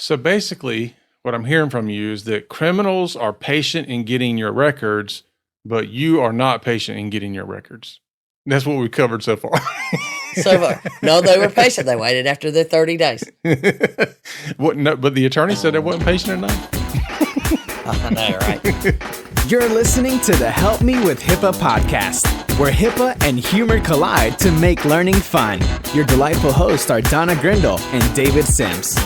So basically, what I'm hearing from you is that criminals are patient in getting your records, but you are not patient in getting your records. That's what we covered so far. So far. No, they were patient. They waited after the 30 days. What? No, but the attorney said they wasn't patient enough. I know, right? You're listening to the Help Me with HIPAA podcast, where HIPAA and humor collide to make learning fun. Your delightful hosts are Donna Grindle and David Sims.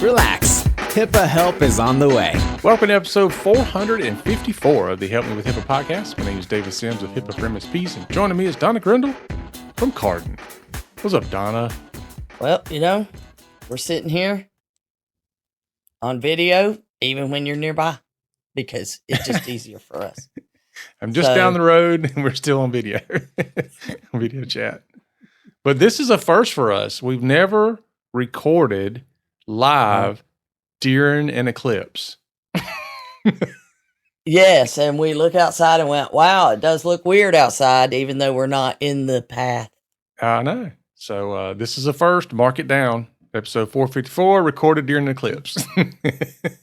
Relax. HIPAA help is on the way. Welcome to episode 454 of the Help Me with HIPAA podcast. My name is David Sims of HIPAA for MSPs, and joining me is Donna Grindle from Carden. What's up, Donna? Well, we're sitting here on video, even when you're nearby, because it's just easier for us. I'm just down the road, and we're still on video, video chat. But this is a first for us. We've never recorded live during an eclipse. Yes, and we look outside and went, wow, it does look weird outside, even though we're not in the path. I know. So this is a first. Mark it down. Episode 454, recorded during an eclipse.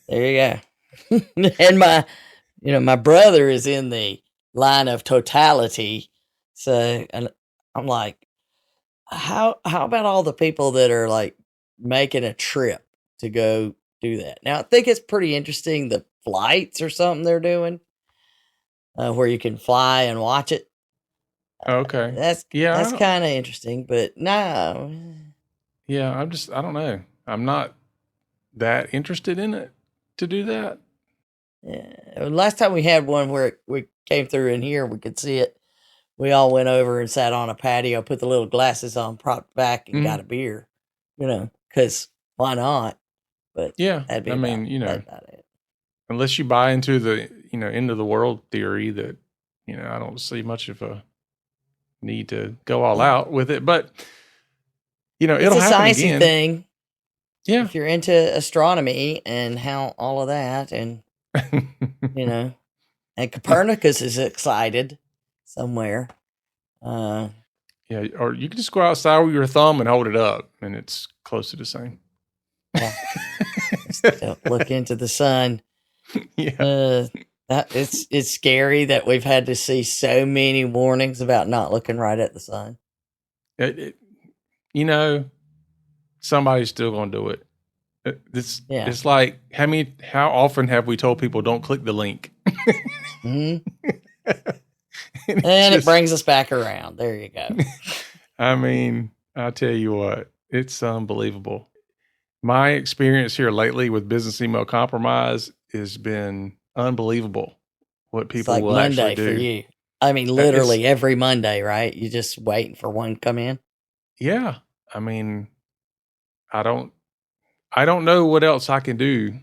There you go. And my brother is in the line of totality. So, and I'm like, how about all the people that are like making a trip to go do that? Now, I think it's pretty interesting, the flights or something they're doing, where you can fly and watch it. Okay. That's kind of interesting, but no. Yeah, I don't know. I'm not that interested in it to do that. Yeah. Last time we had one where we came through in here, we could see it. We all went over and sat on a patio, put the little glasses on, propped back, and got a beer, because why not? But yeah, that'd be about it. Unless you buy into the, end of the world theory that, I don't see much of a need to go all out with it, but it'll happen again. It's a sciencey thing. Yeah. If you're into astronomy and how all of that, and, and Copernicus is excited somewhere. Yeah. Or you can just go outside with your thumb and hold it up and it's close to the same. Yeah. Don't look into the sun. Yeah. It's scary that we've had to see so many warnings about not looking right at the sun. Somebody's still going to do it. It's like, how often have we told people don't click the link? Mm-hmm. It brings us back around. There you go. I tell you what, it's unbelievable. My experience here lately with business email compromise has been unbelievable. What people will Monday actually do. For you. Literally every Monday, right? You just waiting for one to come in. Yeah. I don't know what else I can do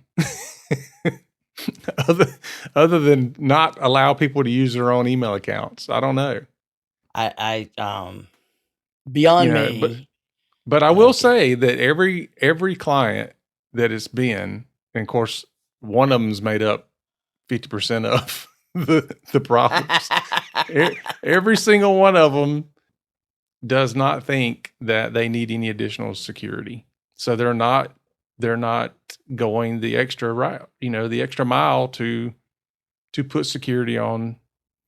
other than not allow people to use their own email accounts. I don't know. Beyond me. But I will say that every client that it's been, and of course, one of them's made up 50% of the problems. Every single one of them does not think that they need any additional security. So they're not going the extra route, the extra mile to put security on,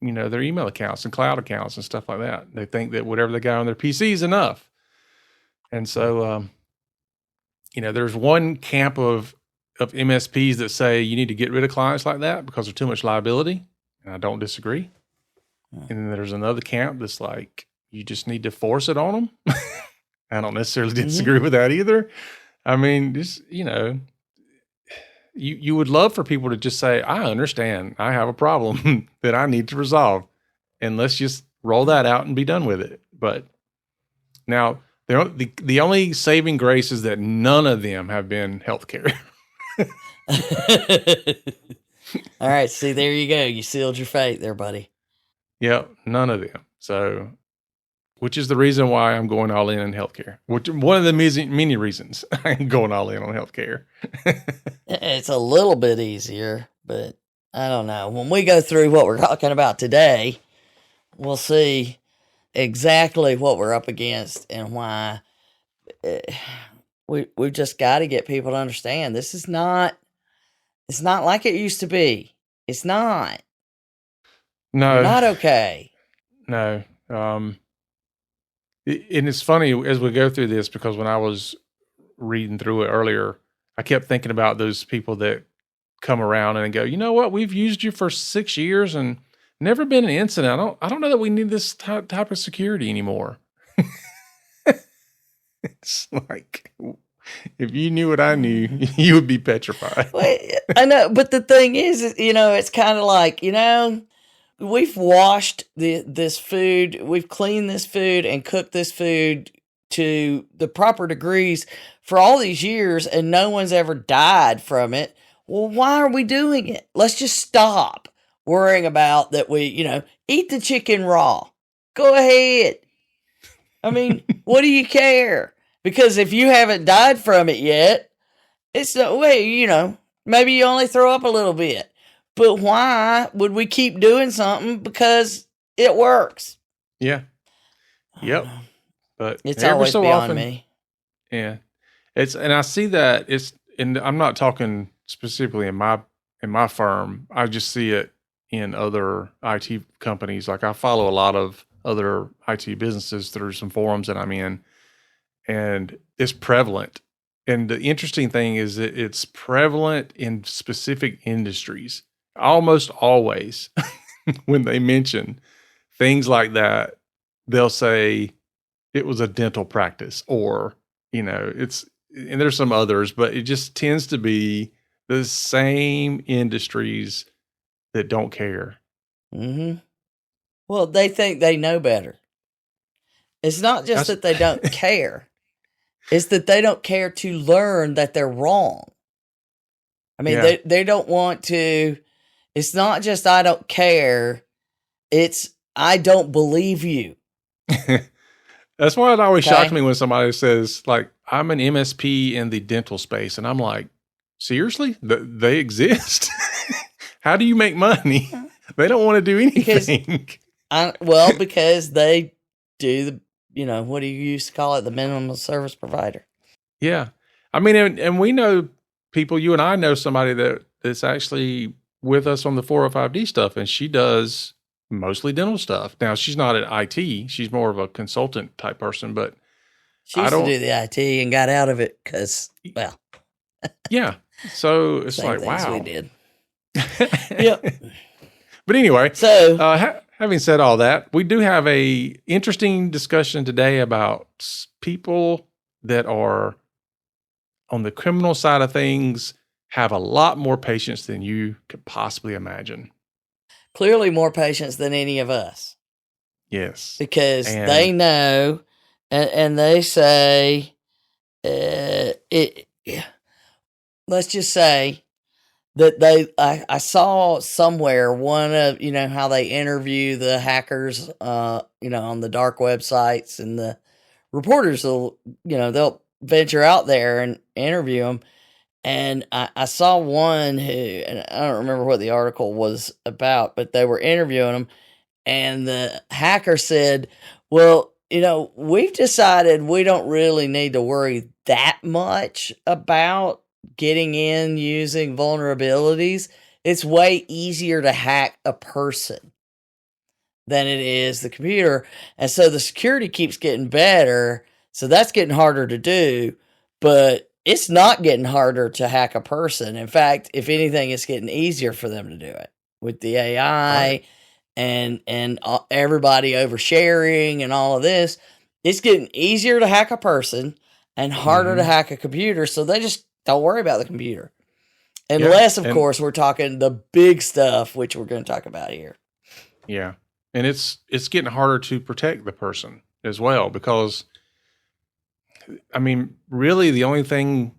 their email accounts and cloud accounts and stuff like that. They think that whatever they got on their PC is enough. And so, there's one camp of MSPs that say you need to get rid of clients like that because there's too much liability. And I don't disagree. And then there's another camp that's like, you just need to force it on them. I don't necessarily disagree with that either. You would love for people to just say, I understand, I have a problem that I need to resolve, and let's just roll that out and be done with it. But now the only saving grace is that none of them have been healthcare. All right. See, there you go. You sealed your fate there, buddy. Yep. None of them. So, which is the reason why I'm going all in on healthcare. One of the many reasons I'm going all in on healthcare. It's a little bit easier, but I don't know. When we go through what we're talking about today, we'll see exactly what we're up against and why we've just got to get people to understand this is not. It's not like it used to be. It's not. No, You're not okay. no. And it's funny as we go through this, because when I was reading through it earlier, I kept thinking about those people that come around and go, you know what, we've used you for 6 years and never been an incident. I don't know that we need this type of security anymore. It's like, if you knew what I knew, you would be petrified. Well, I know, but the thing is, it's kind of like, we've washed this food, we've cleaned this food and cooked this food to the proper degrees for all these years, and no one's ever died from it. Well, why are we doing it? Let's just stop worrying about that. We, eat the chicken raw. Go ahead. I mean, what do you care? Because if you haven't died from it yet, it's no way, maybe you only throw up a little bit. But why would we keep doing something? Because it works. Yeah. Yep. But it's every always so beyond often, me. Yeah. And I see that and I'm not talking specifically in my firm. I just see it in other IT companies. Like, I follow a lot of other IT businesses through some forums that I'm in, and it's prevalent. And the interesting thing is that it's prevalent in specific industries. Almost always when they mention things like that, they'll say it was a dental practice, or, and there's some others, but it just tends to be the same industries that don't care. Mm-hmm. Well, they think they know better. It's not just that they don't care. It's that they don't care to learn that they're wrong. I mean, they don't want to. It's not just I don't care. It's I don't believe you. That's why it always shocks me when somebody says, like, I'm an MSP in the dental space. And I'm like, seriously? They exist? How do you make money? They don't want to do anything. Because they do what do you used to call it? The minimum service provider. Yeah. I mean, and we know people, you and I know somebody that's actually with us on the 405D stuff, and she does mostly dental stuff. Now, she's not at IT. She's more of a consultant type person, but she used to do the IT and got out of it because, well. Yeah. So it's like, wow. We did. Yep. But anyway, so having said all that, we do have a interesting discussion today about people that are on the criminal side of things, have a lot more patience than you could possibly imagine. Clearly more patience than any of us. Yes. Because they know, and they say, let's just say that I saw somewhere one of, how they interview the hackers, on the dark websites, and the reporters will, they'll venture out there and interview them. And I saw one who, and I don't remember what the article was about, but they were interviewing him, and the hacker said, well, we've decided we don't really need to worry that much about getting in using vulnerabilities. It's way easier to hack a person than it is the computer. And so the security keeps getting better. So that's getting harder to do, but it's not getting harder to hack a person. In fact, if anything, it's getting easier for them to do it with the AI and everybody oversharing and all of this. It's getting easier to hack a person and harder to hack a computer. So they just don't worry about the computer. Unless, of course, we're talking the big stuff, which we're going to talk about here. Yeah. And it's getting harder to protect the person as well, because, I mean, really the only thing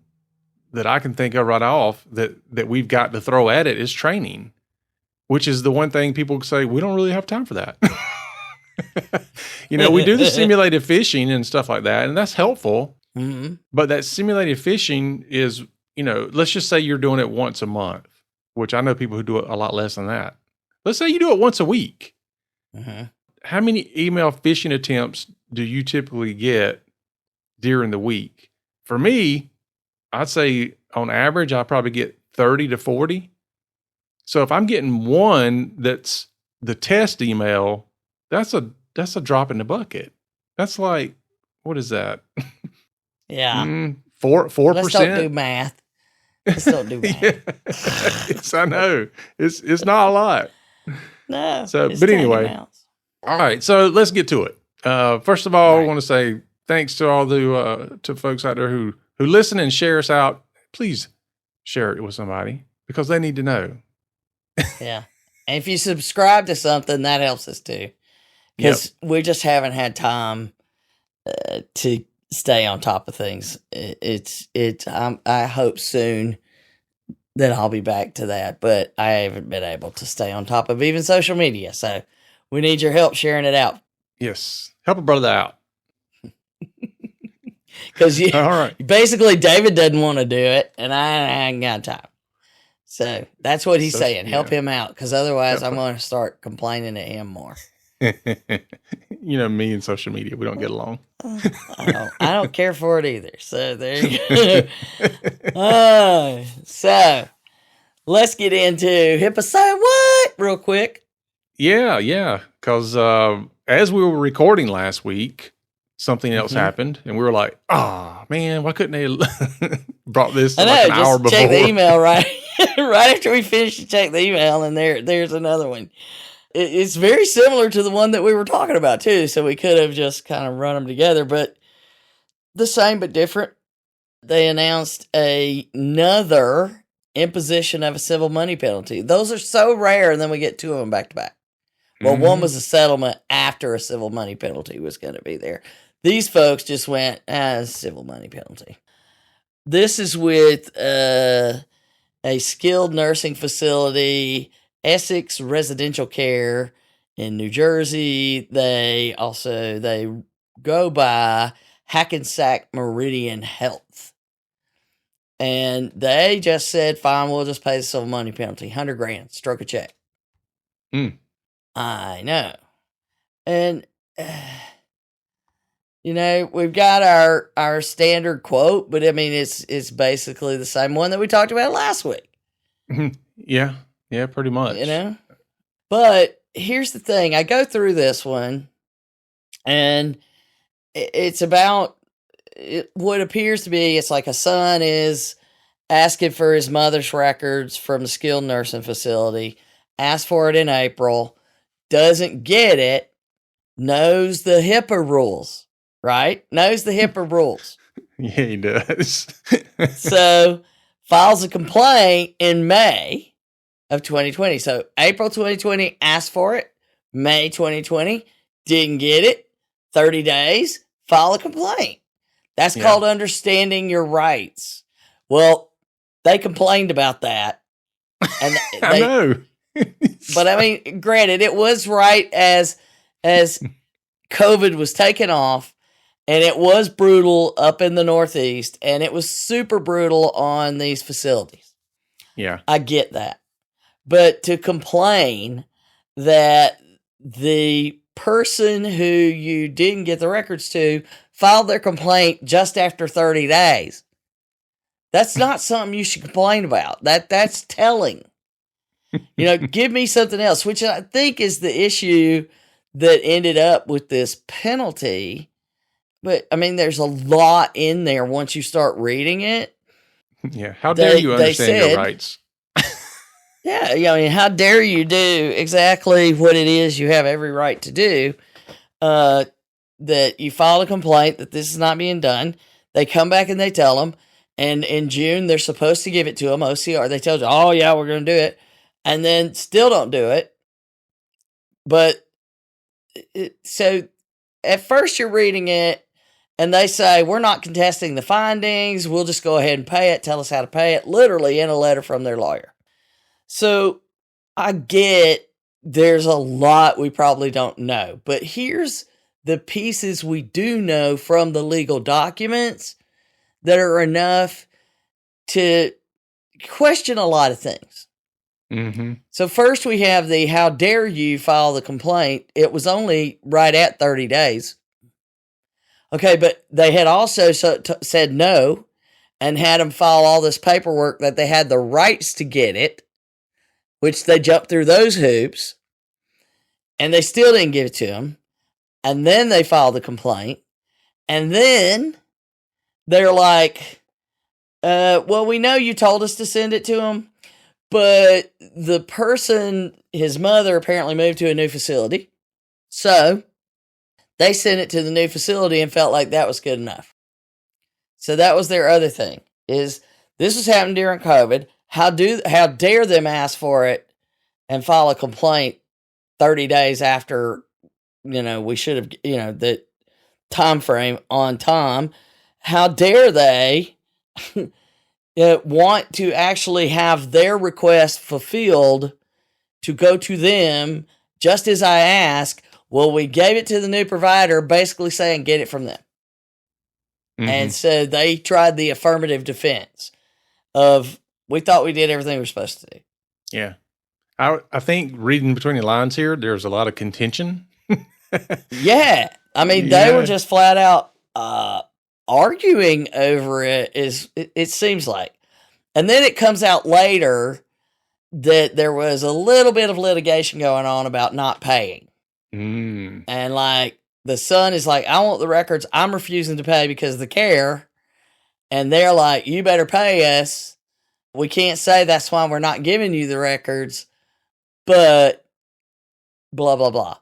that I can think of right off that we've got to throw at it is training, which is the one thing people say, we don't really have time for that. We do the simulated phishing and stuff like that, and that's helpful. Mm-hmm. But that simulated phishing is, let's just say you're doing it once a month, which I know people who do it a lot less than that. Let's say you do it once a week. Mm-hmm. How many email phishing attempts do you typically get during the week for me, I'd say on average, I probably get 30 to 40. So if I'm getting one that's the test email, that's a drop in the bucket. That's like, what is that? Yeah. 4%. Let's don't do math. Let's don't do math. Yes, I know. It's not a lot. No. So, it's but tiny anyway, amounts. all right. So let's get to it. First of all, Right. I want to say thanks to all the to folks out there who listen and share us out. Please share it with somebody because they need to know. Yeah. And if you subscribe to something, that helps us too. Because we just haven't had time to stay on top of things. I hope soon that I'll be back to that, but I haven't been able to stay on top of even social media. So we need your help sharing it out. Yes. Help a brother out. Because All right. basically David doesn't want to do it, and I ain't got time. So that's what he's saying. Help him out, because otherwise I'm going to start complaining at him more. You know, me and social media, we don't get along. I don't care for it either. So there you go. So let's get into HIPAA Say What real quick. Yeah. Because as we were recording last week, something else happened, and we were like, "Oh man, why couldn't they brought this like an hour before?" Check the email right after we finished. You check the email, and there's another one. It's very similar to the one that we were talking about too. So we could have just kind of run them together, but the same but different. They announced another imposition of a civil money penalty. Those are so rare, and then we get two of them back to back. Well, one was a settlement after a civil money penalty was going to be there. These folks just went as civil money penalty. This is with a skilled nursing facility, Essex Residential Care in New Jersey. They go by Hackensack Meridian Health. And they just said, fine, we'll just pay the civil money penalty. $100,000, stroke a check. I know. And, we've got our standard quote, but I mean, it's basically the same one that we talked about last week. Yeah, pretty much. But here's the thing. I go through this one, and it's about what appears to be, it's like a son is asking for his mother's records from a skilled nursing facility, asked for it in April, doesn't get it, knows the HIPAA rules, right? Knows the HIPAA rules. Yeah, he does. So files a complaint in May of 2020. So April 2020, asked for it. May 2020, didn't get it. 30 days, file a complaint. That's called understanding your rights. Well, they complained about that. And I know. But I mean, granted, it was right as COVID was taking off, and it was brutal up in the Northeast, and it was super brutal on these facilities. Yeah. I get that. But to complain that the person who you didn't get the records to filed their complaint just after 30 days, that's not something you should complain about. That's telling. Give me something else, which I think is the issue that ended up with this penalty. But I mean, there's a lot in there once you start reading it. Yeah. How dare you understand your rights? Yeah. I mean, how dare you do exactly what it is you have every right to do? That you file a complaint that this is not being done. They come back and they tell them. And in June, they're supposed to give it to them, OCR. They tell you, oh, yeah, we're going to do it. And then still don't do it. But so at first you're reading it and they say, we're not contesting the findings. We'll just go ahead and pay it. Tell us how to pay it. Literally in a letter from their lawyer. So I get there's a lot we probably don't know. But here's the pieces we do know from the legal documents that are enough to question a lot of things. Mm-hmm. So first we have the how dare you file the complaint. It was only right at 30 days. Okay, but they had also said no and had him file all this paperwork that they had the rights to get it, which they jumped through those hoops, and they still didn't give it to him. And then they filed the complaint. And then they're like, well, we know you told us to send it to him, but the person, his mother, apparently moved to a new facility. So they sent it to the new facility and felt like that was good enough. So that was their other thing, is this was happening during COVID. How dare them ask for it and file a complaint 30 days after, we should have, the time frame on time. How dare they want to actually have their request fulfilled to go to them just as I ask? Well, we gave it to the new provider, basically saying get it from them. Mm-hmm. And so they tried the affirmative defense of, we thought we did everything we were supposed to do. Yeah. I think reading between the lines here, there's a lot of contention. Yeah. I mean, they were just flat out arguing over it, it seems like. And then it comes out later that there was a little bit of litigation going on about not paying. Mm. And like the son is like, I want the records. I'm refusing to pay because of the care. And they're like, you better pay us. We can't say that's why we're not giving you the records, but blah, blah, blah.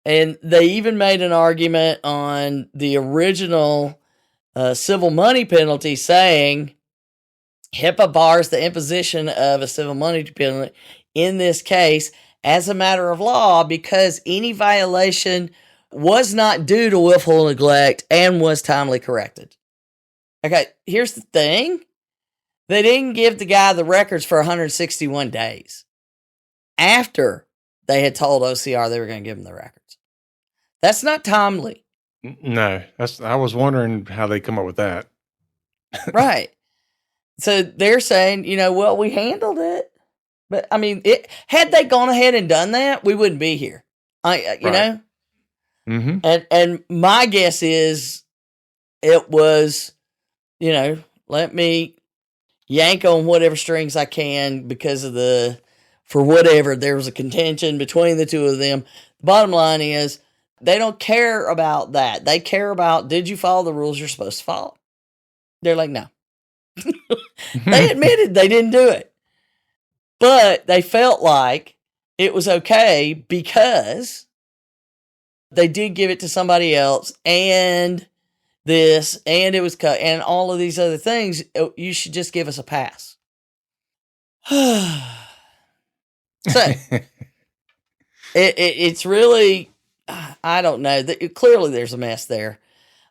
And they even made an argument on the original civil money penalty, saying HIPAA bars the imposition of a civil money penalty in this case as a matter of law because any violation was not due to willful neglect and was timely corrected. Okay, here's the thing. They didn't give the guy the records for 161 days after they had told OCR they were going to give him the records. That's not timely. No, I was wondering how they come up with that. Right. So they're saying, well, we handled it. But I mean, had they gone ahead and done that, we wouldn't be here. You know? Mm-hmm. And my guess is it was, let me yank on whatever strings I can because of for whatever, there was a contention between the two of them. The bottom line is, they don't care about that. They care about, did you follow the rules you're supposed to follow? They're like, no. They admitted they didn't do it. But they felt like it was okay because they did give it to somebody else and this, and it was cut, and all of these other things. You should just give us a pass. So it's really, I don't know. Clearly there's a mess there.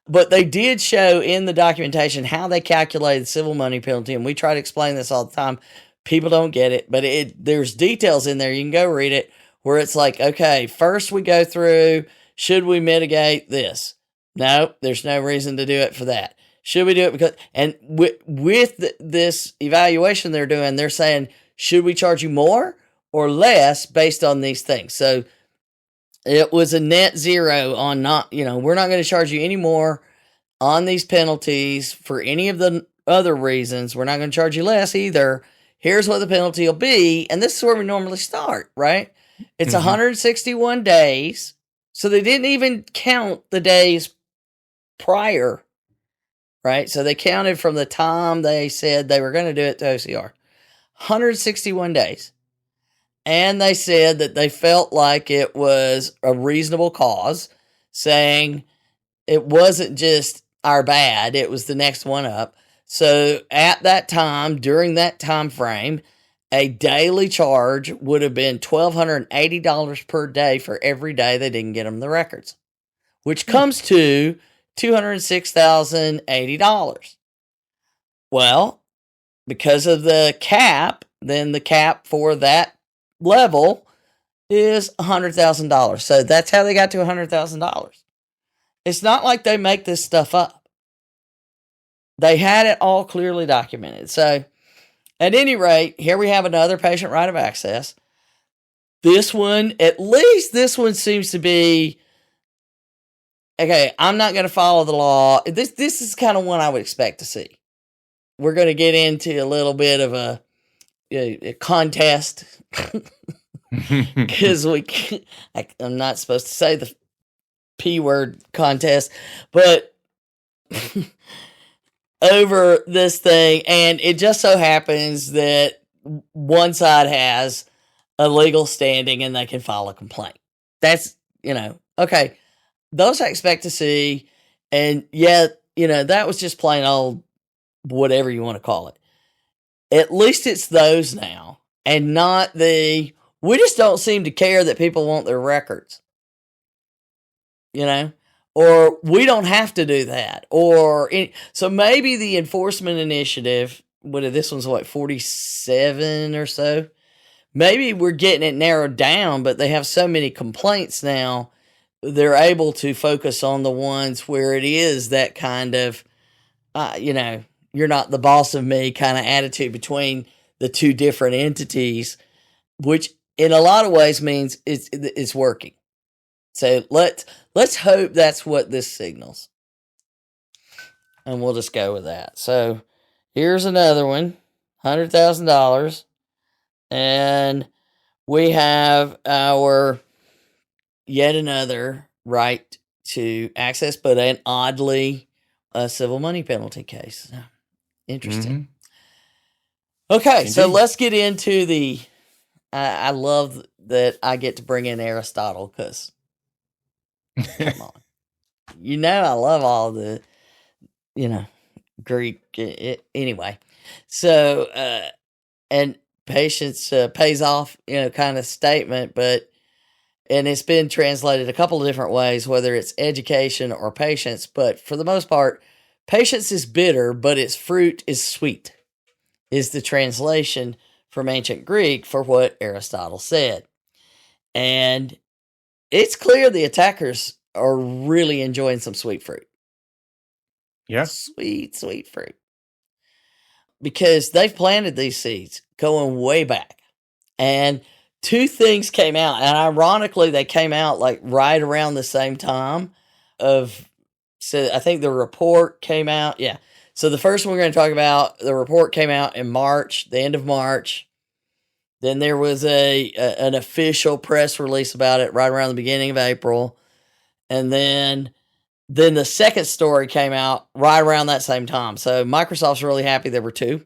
But they did show in the documentation how they calculated civil money penalty, and we try to explain this all the time. People don't get it, but there's details in there. You can go read it where it's like, okay, first we go through, should we mitigate this? No, there's no reason to do it for that. Should we do it because, and with this evaluation they're doing, they're saying, should we charge you more or less based on these things? So it was a net zero on we're not going to charge you any more on these penalties for any of the other reasons. We're not going to charge you less either. Here's what the penalty will be. And this is where we normally start, right? It's 161 days. So they didn't even count the days prior, right? So they counted from the time they said they were going to do it to OCR. 161 days. And they said that they felt like it was a reasonable cause, saying it wasn't just our bad, it was the next one up. So at that time, during that time frame, a daily charge would have been $1,280 per day for every day they didn't get them the records, which comes to $206,080. Well, because of the cap, then the cap for that level is $100,000. So that's how they got to $100,000. It's not like they make this stuff up. They had it all clearly documented. So at any rate, here we have another patient right of access. This one, at least this one seems to be okay, I'm not going to follow the law. This is kind of one I would expect to see. We're going to get into a little bit of a contest because I'm not supposed to say the P word contest, but over this thing, and it just so happens that one side has a legal standing and they can file a complaint. That's, okay. Those I expect to see, and yet, that was just plain old, whatever you want to call it. At least it's those now, and not we just don't seem to care that people want their records. Or we don't have to do that. So maybe the enforcement initiative, this one's 47 or so. Maybe we're getting it narrowed down, but they have so many complaints now, they're able to focus on the ones where it is that kind of, you're not the boss of me kind of attitude between the two different entities, which in a lot of ways means it's working. So let's hope that's what this signals. And we'll just go with that. So here's another one, $100,000. And we have our yet another right to access, but an oddly civil money penalty case. Interesting. Mm-hmm. Okay, indeed. So let's get into I love that I get to bring in Aristotle because, come on. I love all the, Greek. Anyway, so, and patience pays off, kind of statement, and it's been translated a couple of different ways, whether it's education or patience, but for the most part, patience is bitter, but its fruit is sweet, is the translation from ancient Greek for what Aristotle said. And it's clear the attackers are really enjoying some sweet fruit. Yeah. Sweet, sweet fruit. Because they've planted these seeds going way back. And two things came out. And ironically, they came out right around the same time so I think the report came out. Yeah. So the first one we're going to talk about, the report came out in March, the end of March. Then there was an official press release about it right around the beginning of April. And then the second story came out right around that same time. So Microsoft's really happy there were two.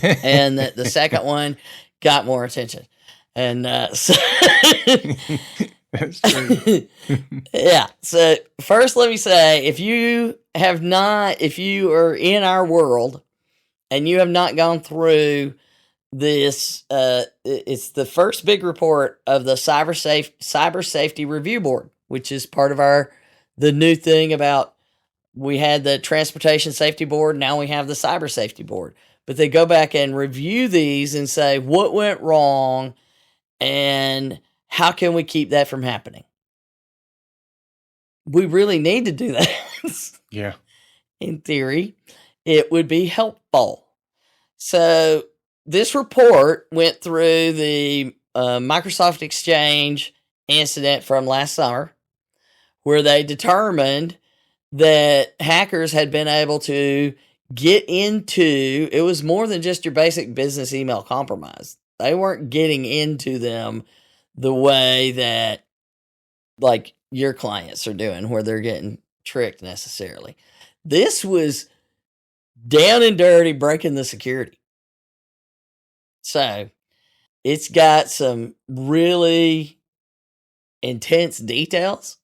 And the second one got more attention. And so that's true. Yeah. So first, let me say, if you are in our world and you have not gone through this, it's the first big report of the Cyber Safety Review Board, which is part of the new thing about, we had the Transportation Safety Board, now we have the Cyber Safety Board. But they go back and review these and say what went wrong and how can we keep that from happening. We really need to do that. Yeah. In theory, it would be helpful. So this report went through the Microsoft Exchange incident from last summer, where they determined that hackers had been able to get into, it was more than just your basic business email compromise. They weren't getting into them the way that your clients are doing, where they're getting tricked necessarily. This was down and dirty, breaking the security. So it's got some really intense details.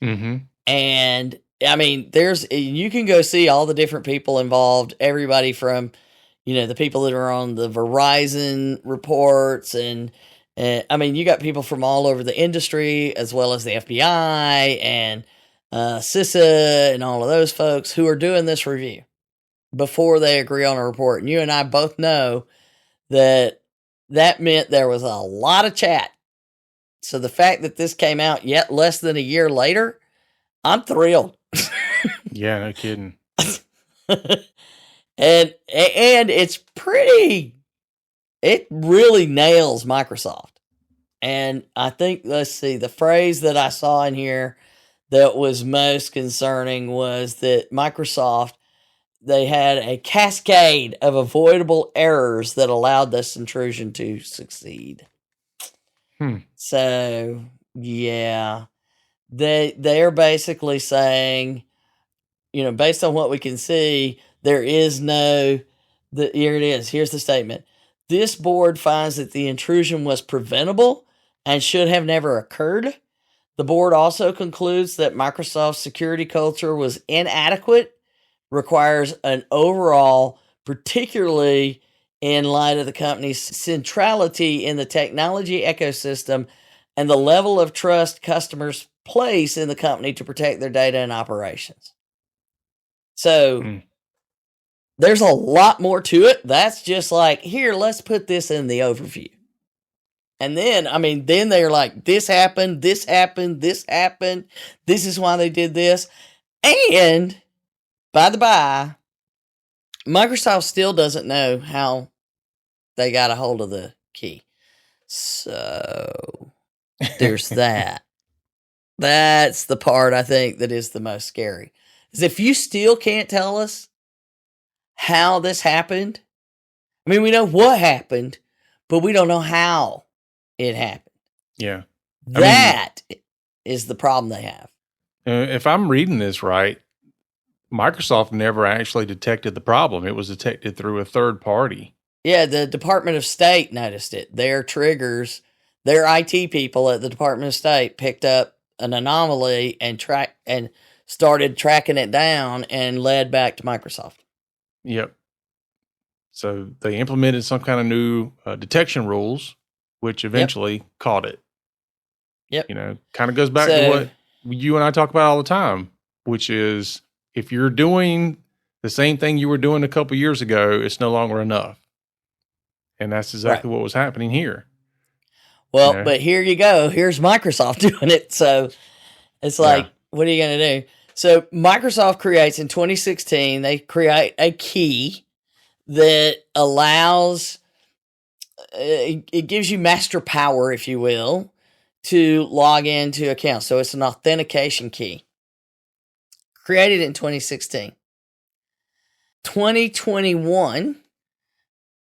Mm-hmm. And I mean, you can go see all the different people involved, everybody from, the people that are on the Verizon reports. And I mean, you got people from all over the industry, as well as the FBI and CISA and all of those folks who are doing this review before they agree on a report. And you and I both know that meant there was a lot of chat. So the fact that this came out yet less than a year later, I'm thrilled. Yeah, no kidding. And it's it really nails Microsoft. And I think, let's see, the phrase that I saw in here that was most concerning was that Microsoft, they had a cascade of avoidable errors that allowed this intrusion to succeed. So, yeah, they're basically saying, based on what we can see, there is here it is. Here's the statement. This board finds that the intrusion was preventable and should have never occurred. The board also concludes that Microsoft's security culture was inadequate, requires an overall, particularly in light of the company's centrality in the technology ecosystem and the level of trust customers place in the company to protect their data and operations. So there's a lot more to it. That's just like, here, let's put this in the overview. And then, then they're like, this happened, this happened, this happened. This is why they did this. And, by the by, Microsoft still doesn't know how they got a hold of the key. So, there's that. That's the part I think that is the most scary. Is if you still can't tell us how this happened. We know what happened, but we don't know how it happened. Yeah. That is the problem they have. If I'm reading this right, Microsoft never actually detected the problem. It was detected through a third party. Yeah, the Department of State noticed it. Their triggers, their IT people at the Department of State picked up an anomaly and started tracking it down and led back to Microsoft. Yep. So they implemented some kind of new detection rules, which eventually caught it. Yep. Kind of goes back to what you and I talk about all the time, which is if you're doing the same thing you were doing a couple years ago, it's no longer enough. And that's exactly what was happening here. Well, but here you go. Here's Microsoft doing it. So it's like, what are you going to do? So Microsoft creates in 2016, they create a key that allows, it gives you master power, if you will, to log into accounts. So it's an authentication key. Created in 2016. 2021,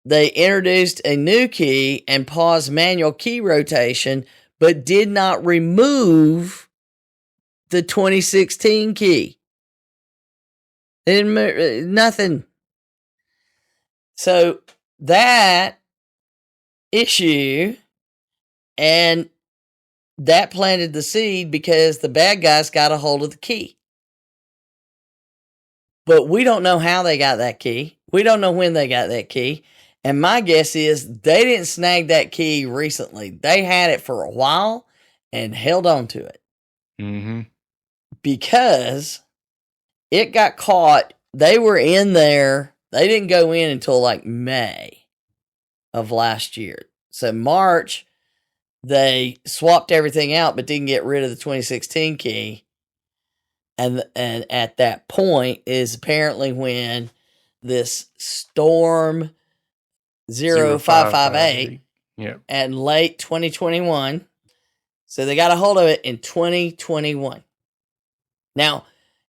they introduced a new key and paused manual key rotation, but did not remove the 2016 key. They didn't nothing. So that issue, and that planted the seed because the bad guys got a hold of the key. But we don't know how they got that key. We don't know when they got that key. And my guess is they didn't snag that key recently. They had it for a while and held on to it. Mm-hmm. Because it got caught. They were in there. They didn't go in until like May of last year. So March, they swapped everything out, but didn't get rid of the 2016 key. And at that point is apparently when this Storm 0558 and late 2021. So they got a hold of it in 2021. Now,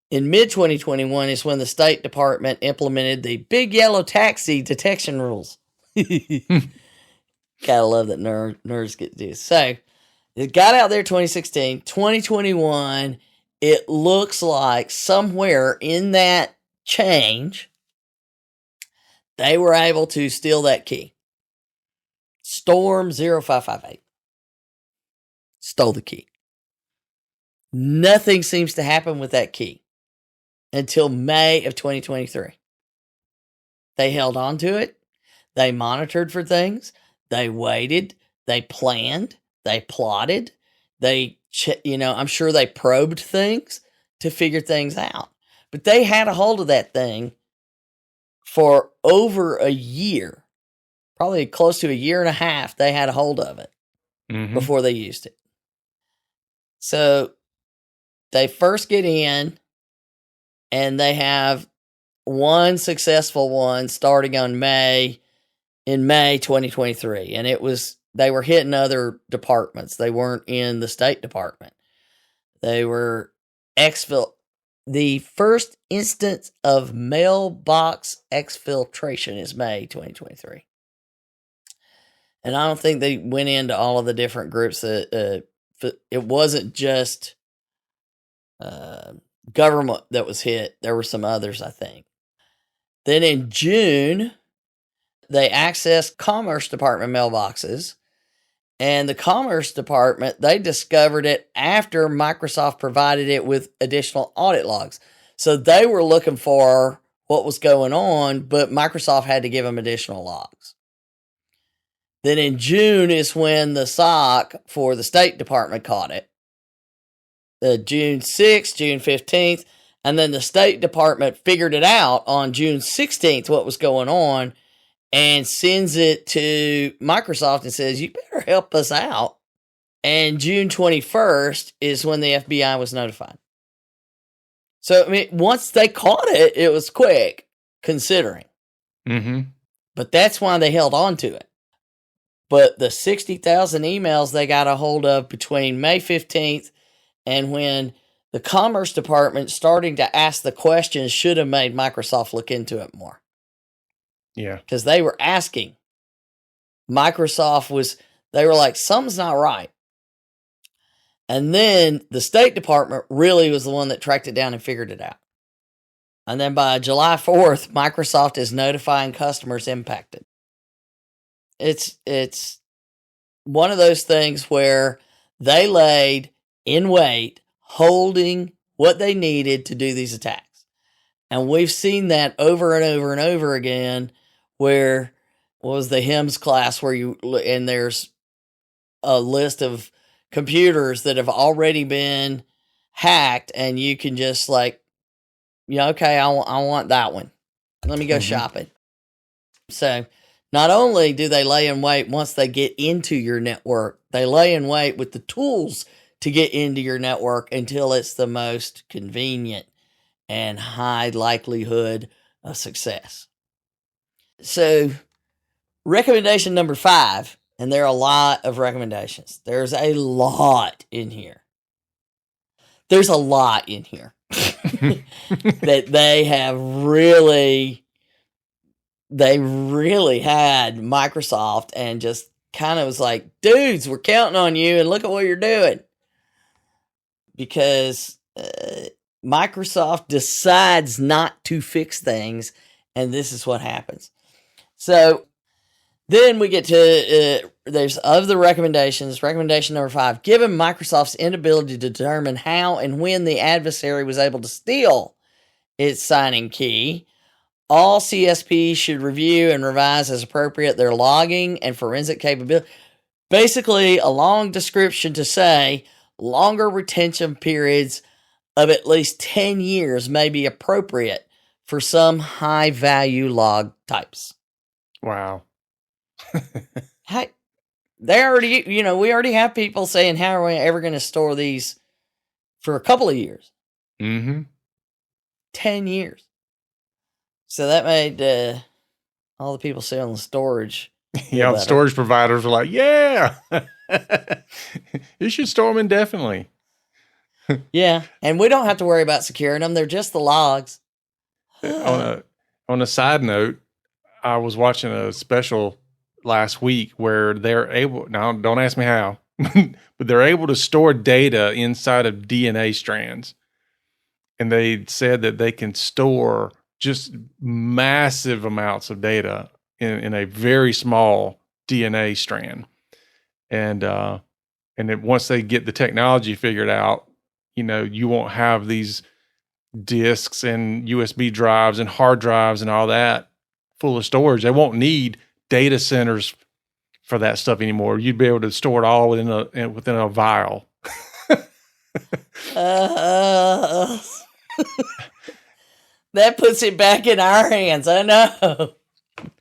in mid-2021 is when the State Department implemented the big yellow taxi detection rules. Gotta love that nerds get to do this. So, it got out there 2016. 2021, it looks like somewhere in that change, they were able to steal that key. Storm 0558 stole the key. Nothing seems to happen with that key until May of 2023. They held on to it. They monitored for things. They waited. They planned. They plotted. I'm sure they probed things to figure things out. But they had a hold of that thing for over a year, probably close to a year and a half. They had a hold of it before they used it. So they first get in and they have one successful one starting in May 2023. And they were hitting other departments. They weren't in the State Department. They were the first instance of mailbox exfiltration is May 2023. And I don't think they went into all of the different groups that it wasn't just government that was hit. There were some others, I think. Then in June, they accessed Commerce Department mailboxes. And the Commerce Department, they discovered it after Microsoft provided it with additional audit logs. So they were looking for what was going on, but Microsoft had to give them additional logs. Then in June is when the SOC for the State Department caught it. June 6th, June 15th, and then the State Department figured it out on June 16th what was going on and sends it to Microsoft and says, you better help us out. And June 21st is when the FBI was notified. So, I mean, once they caught it, it was quick, considering. Mm-hmm. But that's why they held on to it. But the 60,000 emails they got a hold of between May 15th and when the Commerce Department starting to ask the questions should have made Microsoft look into it more. Yeah. Because they were asking. They were like, something's not right. And then the State Department really was the one that tracked it down and figured it out. And then by July 4th, Microsoft is notifying customers impacted. It's one of those things where they laid in wait, holding what they needed to do these attacks. And we've seen that over and over and over again, where was the HIMSS class and there's a list of computers that have already been hacked, and you can just okay, I want that one. Let me go shopping. So not only do they lay in wait once they get into your network, they lay in wait with the tools to get into your network until it's the most convenient and high likelihood of success. So, recommendation number 5, and there are a lot of recommendations. There's a lot in here. There's a lot in here that they really had Microsoft and just kind of was like, dudes, we're counting on you and look at what you're doing. Because Microsoft decides not to fix things, and this is what happens. So then we get to, there's of the recommendations, recommendation number 5, given Microsoft's inability to determine how and when the adversary was able to steal its signing key, all CSPs should review and revise as appropriate their logging and forensic capability. Basically, a long description to say longer retention periods of at least 10 years may be appropriate for some high-value log types. Wow. Hey, we already have people saying, how are we ever going to store these for a couple of years? Mm-hmm. 10 years. So that made all the people selling the storage. Yeah, the storage providers were like, yeah, you should store them indefinitely. Yeah, and we don't have to worry about securing them. They're just the logs. On a side note, I was watching a special last week where they're able, now don't ask me how, but they're able to store data inside of DNA strands. And they said that they can store just massive amounts of data in a very small DNA strand. And once they get the technology figured out, you won't have these disks and USB drives and hard drives and all that full of storage. They won't need data centers for that stuff anymore. You'd be able to store it all within a vial. That puts it back in our hands. I know.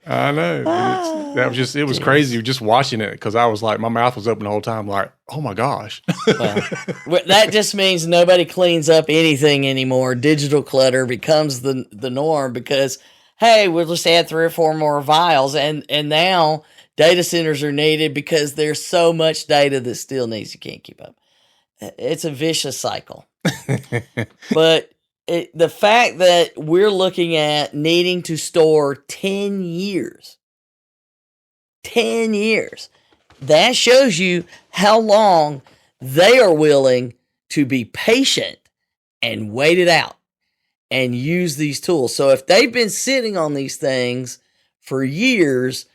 It was crazy just watching it, because I was like, my mouth was open the whole time, like, oh my gosh. Well, that just means nobody cleans up anything anymore. Digital clutter becomes the norm, because, hey, we'll just add 3 or 4 more vials, and now data centers are needed because there's so much data that still needs, you can't keep up. It's a vicious cycle. But the fact that we're looking at needing to store 10 years, that shows you how long they are willing to be patient and wait it out and use these tools. So if they've been sitting on these things for years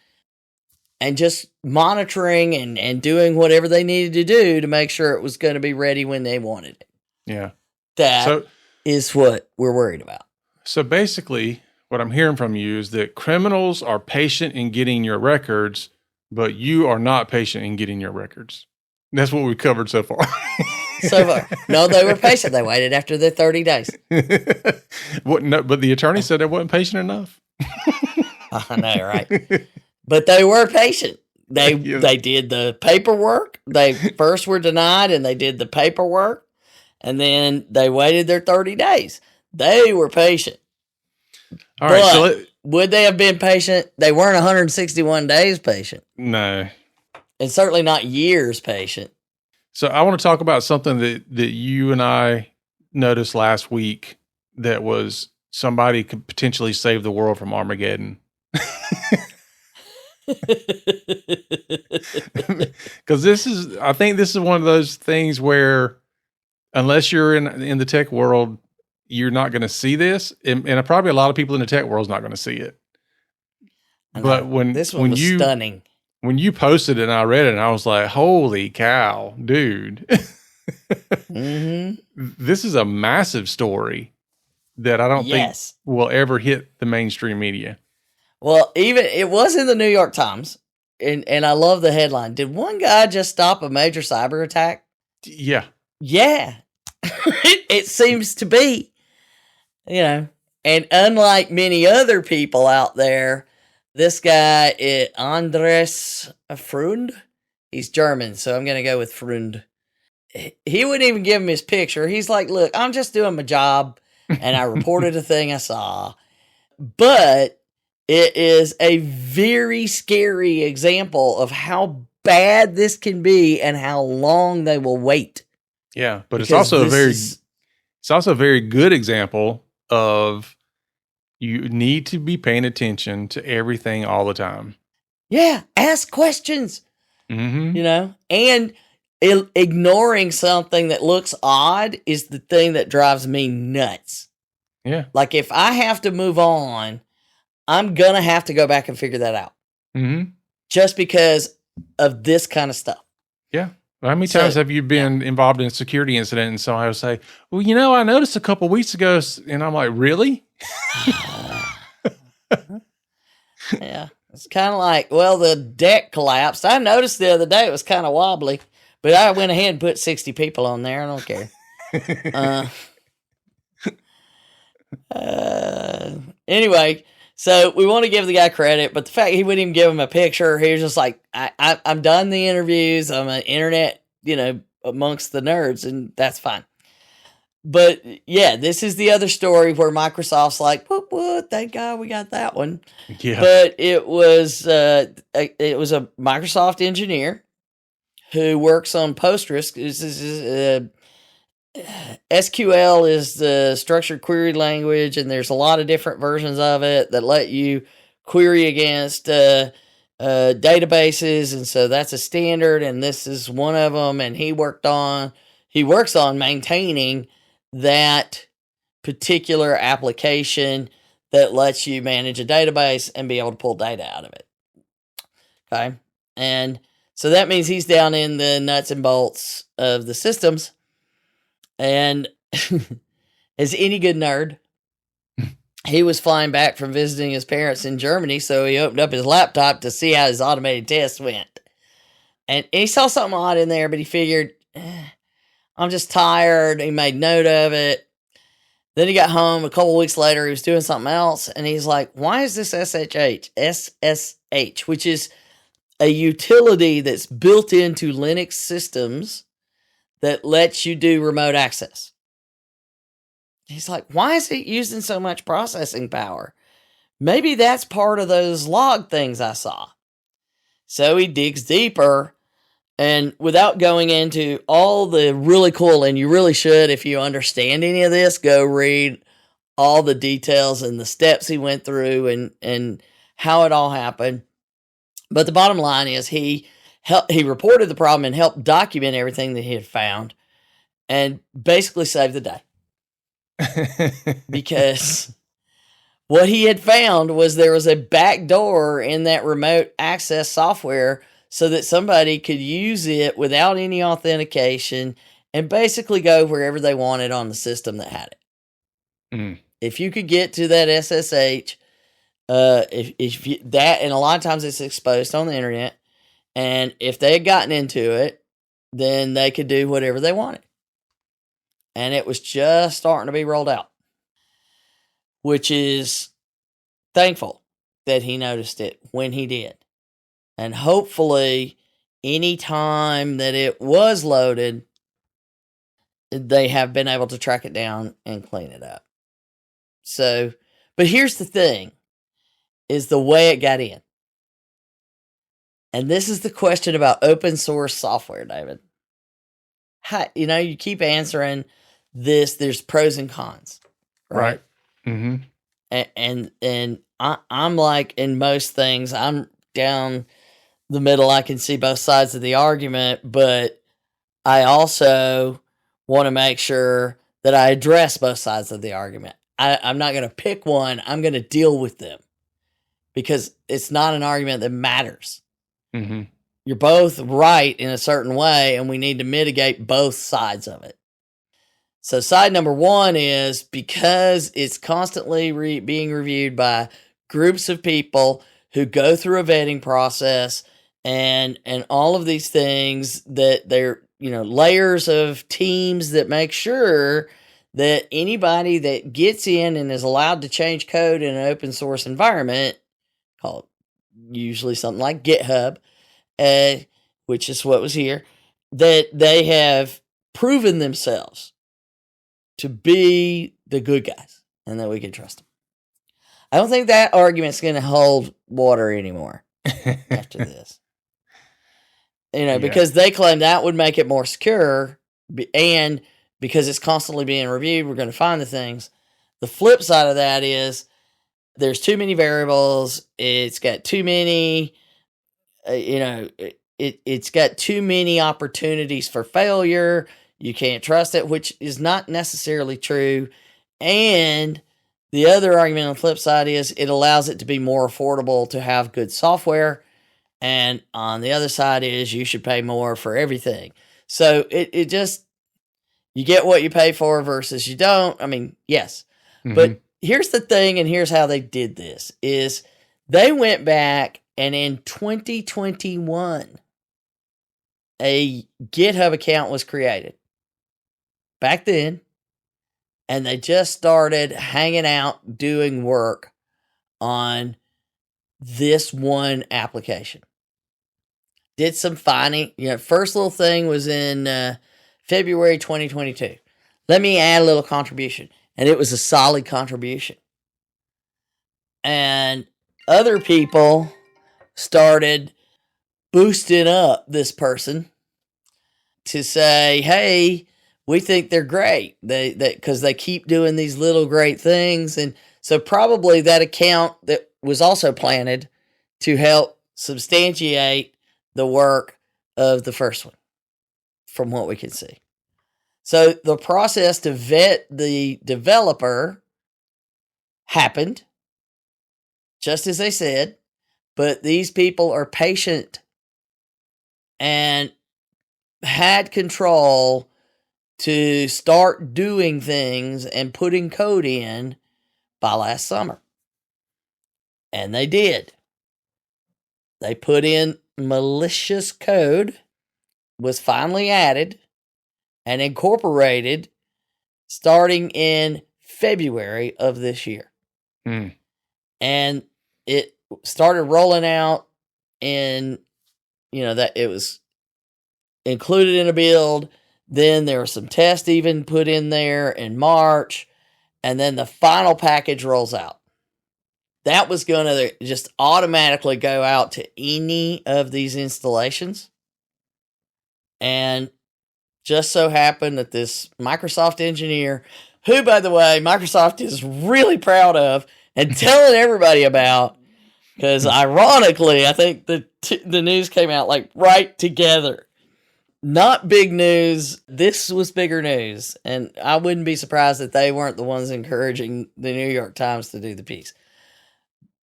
and just monitoring and doing whatever they needed to do to make sure it was going to be ready when they wanted it. Yeah. That is what we're worried about. So basically, what I'm hearing from you is that criminals are patient in getting your records, but you are not patient in getting your records. That's what we've covered so far. No, they were patient. They waited after the 30 days. No, but the attorney said they wasn't patient enough. I know, right? But they were patient. They did the paperwork. They first were denied, and they did the paperwork, and then they waited their 30 days. They were patient. All right. But would they have been patient? They weren't 161 days patient. No. And certainly not years patient. So I want to talk about something that you and I noticed last week that was somebody could potentially save the world from Armageddon. Because I think this is one of those things where unless you're in the tech world, you're not going to see this. And probably a lot of people in the tech world is not going to see it. But this one was stunning. When you posted it and I read it, and I was like, holy cow, dude. This is a massive story that I don't think will ever hit the mainstream media. Well, even it was in the New York Times, and I love the headline. Did one guy just stop a major cyber attack? Yeah. Yeah. It seems to be, and unlike many other people out there, this guy, Andres Frund, he's German, so I'm going to go with Frund. He wouldn't even give him his picture. He's like, look, I'm just doing my job, and I reported a thing I saw. But it is a very scary example of how bad this can be and how long they will wait. Yeah, but it's also a very good example of you need to be paying attention to everything all the time. Yeah, ask questions. And ignoring something that looks odd is the thing that drives me nuts. Yeah. Like if I have to move on, I'm going to have to go back and figure that out. Just because of this kind of stuff. Yeah. How many times have you been involved in a security incident and somebody will say, well, I noticed a couple weeks ago, and I'm like, really? Yeah. It's kind of like, the deck collapsed. I noticed the other day it was kind of wobbly, but I went ahead and put 60 people on there. I don't care. Anyway, so we want to give the guy credit, but the fact he wouldn't even give him a picture, he was just like, I'm done the interviews. I'm an internet, amongst the nerds, and that's fine. But yeah, this is the other story where Microsoft's like, what? Thank God we got that one. Yeah. But it was a Microsoft engineer who works on Postgres. SQL is the structured query language, and there's a lot of different versions of it that let you query against databases, and so that's a standard, and this is one of them. And he works on maintaining that particular application that lets you manage a database and be able to pull data out of it. Okay, and so that means he's down in the nuts and bolts of the systems. And as any good nerd, he was flying back from visiting his parents in Germany, so he opened up his laptop to see how his automated test went. And he saw something odd in there, but he figured, I'm just tired. He made note of it. Then he got home a couple weeks later. He was doing something else, and he's like, why is this SSH, which is a utility that's built into Linux systems that lets you do remote access. He's like, why is it using so much processing power? Maybe that's part of those log things I saw. So he digs deeper, And without going into all the really cool, and you really should, if you understand any of this, go read all the details and the steps he went through and how it all happened. But the bottom line is he reported the problem and helped document everything that he had found and basically saved the day. Because what he had found was there was a back door in that remote access software so that somebody could use it without any authentication and basically go wherever they wanted on the system that had it. Mm. If you could get to that SSH, if you, that, and a lot of times it's exposed on the internet, and if they had gotten into it, then they could do whatever they wanted. And it was just starting to be rolled out, which is thankful that he noticed it when he did. And hopefully, any time that it was loaded, they have been able to track it down and clean it up. So, but here's the thing, is the way it got in. And this is the question about open source software, David. You keep answering this, there's pros and cons. Right. Mm-hmm. And I'm like, in most things, I'm down the middle. I can see both sides of the argument, but I also want to make sure that I address both sides of the argument. I'm not going to pick one. I'm going to deal with them because it's not an argument that matters. Mm-hmm. You're both right in a certain way, and we need to mitigate both sides of it. So side number one is because it's constantly being reviewed by groups of people who go through a vetting process and all of these things, that they're, layers of teams that make sure that anybody that gets in and is allowed to change code in an open source environment, called usually something like GitHub, which is what was here, that they have proven themselves to be the good guys and that we can trust them. I don't think that argument's going to hold water anymore after this. Because they claim that would make it more secure, and because it's constantly being reviewed, we're going to find the things. The flip side of that is there's too many variables. It's got too many, it's got too many opportunities for failure. You can't trust it, which is not necessarily true. And the other argument on the flip side is it allows it to be more affordable to have good software. And on the other side is you should pay more for everything. So it just, you get what you pay for versus you don't. I mean, yes. Mm-hmm. But here's the thing, and here's how they did this, is they went back and in 2021, a GitHub account was created. Back then, and they just started hanging out doing work on this one application. Did some finding. First little thing was in February 2022. Let me add a little contribution. And it was a solid contribution. And other people started boosting up this person to say, hey, we think they're great. Because they keep doing these little great things. And so probably that account that was also planted to help substantiate the work of the first one, from what we can see. So the process to vet the developer happened, just as they said, but these people are patient and had control to start doing things and putting code in by last summer. And they did. They put in malicious code, was finally added and incorporated starting in February of this year. Mm. And it started rolling out in, that it was included in a build. Then there was some tests even put in there in March. And then the final package rolls out. That was going to just automatically go out to any of these installations. And just so happened that this Microsoft engineer, who, by the way, Microsoft is really proud of and telling everybody about, because ironically, I think the news came out like right together. Not big news. This was bigger news. And I wouldn't be surprised that they weren't the ones encouraging the New York Times to do the piece.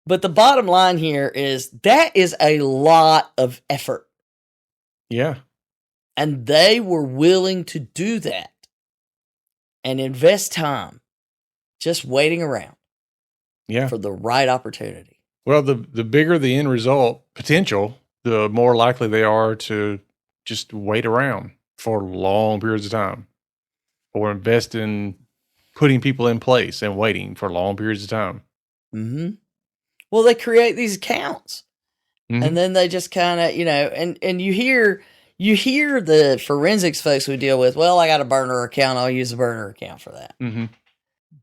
But the bottom line here is that is a lot of effort. Yeah. And they were willing to do that and invest time just waiting around for the right opportunity. Well, the bigger the end result potential, the more likely they are to just wait around for long periods of time or invest in putting people in place and waiting for long periods of time. Mm-hmm. Well, they create these accounts and then they just kind of, and you hear the forensics folks we deal with, well, I got a burner account. I'll use a burner account for that. Mm-hmm.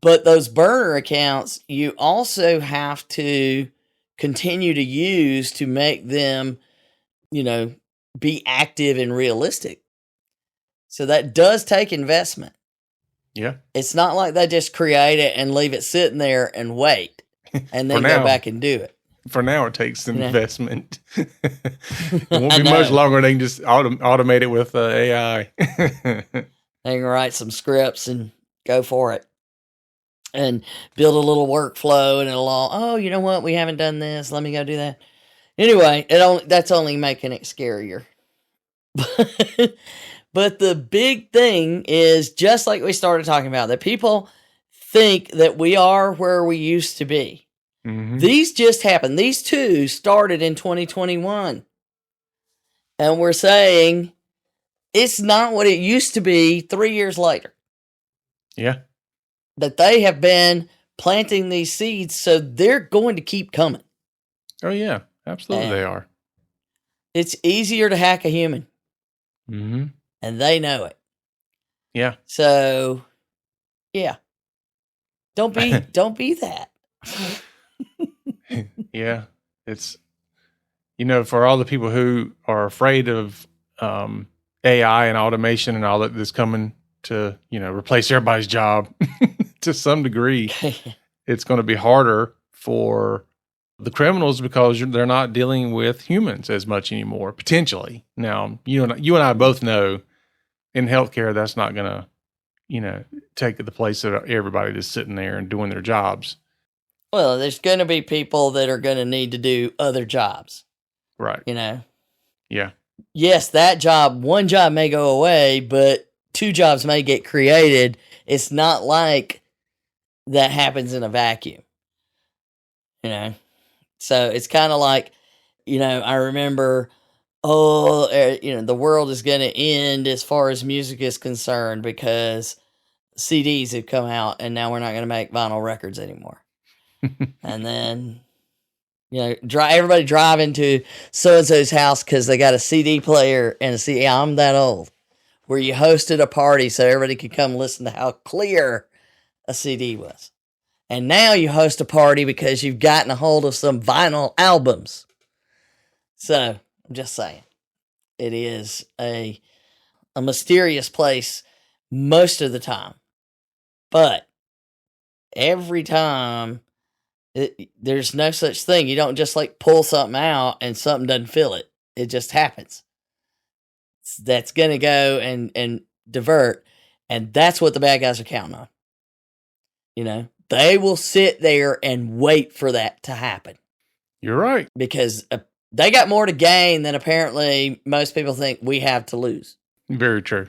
But those burner accounts, you also have to continue to use to make them, be active and realistic. So that does take investment. Yeah. It's not like they just create it and leave it sitting there and wait and then go back and do it. For now, it takes investment. It won't be much longer. They can just automate it with AI. They can write some scripts and go for it. And build a little workflow and it'll all, oh, you know what? We haven't done this. Let me go do that. Anyway, that's only making it scarier. But the big thing is, just like we started talking about, that people think that we are where we used to be. Mm-hmm. These just happened. These two started in 2021. And we're saying it's not what it used to be 3 years later. Yeah. That they have been planting these seeds, so they're going to keep coming. Oh, yeah. Absolutely, they are. It's easier to hack a human. Mm-hmm. And they know it. Yeah. So, yeah. Don't be that. Yeah. It's, for all the people who are afraid of AI and automation and all that's coming to, replace everybody's job to some degree, it's going to be harder for the criminals because they're not dealing with humans as much anymore, potentially. Now, you and I both know in healthcare, that's not going to, take the place of everybody that's sitting there and doing their jobs. Well, there's going to be people that are going to need to do other jobs. Right. Yeah. Yes, one job may go away, but two jobs may get created. It's not like that happens in a vacuum. So it's kind of like, I remember, the world is going to end as far as music is concerned because CDs have come out and now we're not going to make vinyl records anymore. And then, everybody driving to so-and-so's house because they got a CD player and a CD. I'm that old. Where you hosted a party so everybody could come listen to how clear a CD was. And now you host a party because you've gotten a hold of some vinyl albums. So, I'm just saying. It is a mysterious place most of the time. But every time, there's no such thing. You don't just pull something out and something doesn't fill it. It just happens. That's going to go and divert. And that's what the bad guys are counting on. They will sit there and wait for that to happen. You're right. Because they got more to gain than apparently most people think we have to lose. Very true.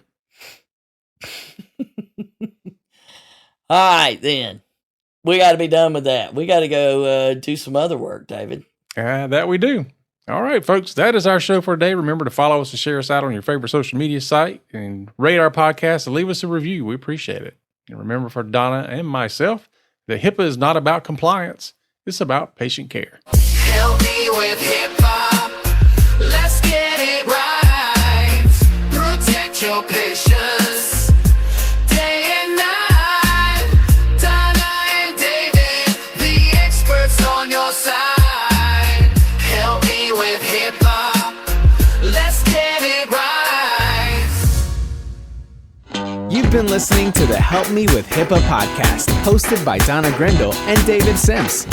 All right, then. We got to be done with that. We got to go do some other work, David. That we do. All right, folks, that is our show for today. Remember to follow us and share us out on your favorite social media site and rate our podcast and leave us a review. We appreciate it. And remember, for Donna and myself, that HIPAA is not about compliance. It's about patient care. Help me with HIPAA. Let's get it right. Protect your patients day and night. Donna and David, the experts on your side. Help me with HIPAA. Let's get it right. You've been listening to the Help Me with HIPAA podcast, hosted by Donna Grindle and David Sims.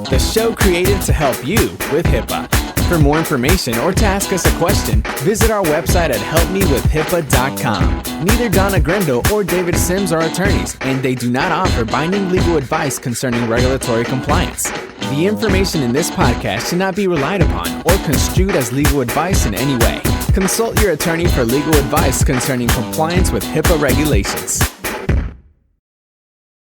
The show created to help you with HIPAA. For more information or to ask us a question, visit our website at helpmewithhipaa.com. Neither Donna Grindle or David Sims are attorneys, and they do not offer binding legal advice concerning regulatory compliance. The information in this podcast should not be relied upon or construed as legal advice in any way. Consult your attorney for legal advice concerning compliance with HIPAA regulations.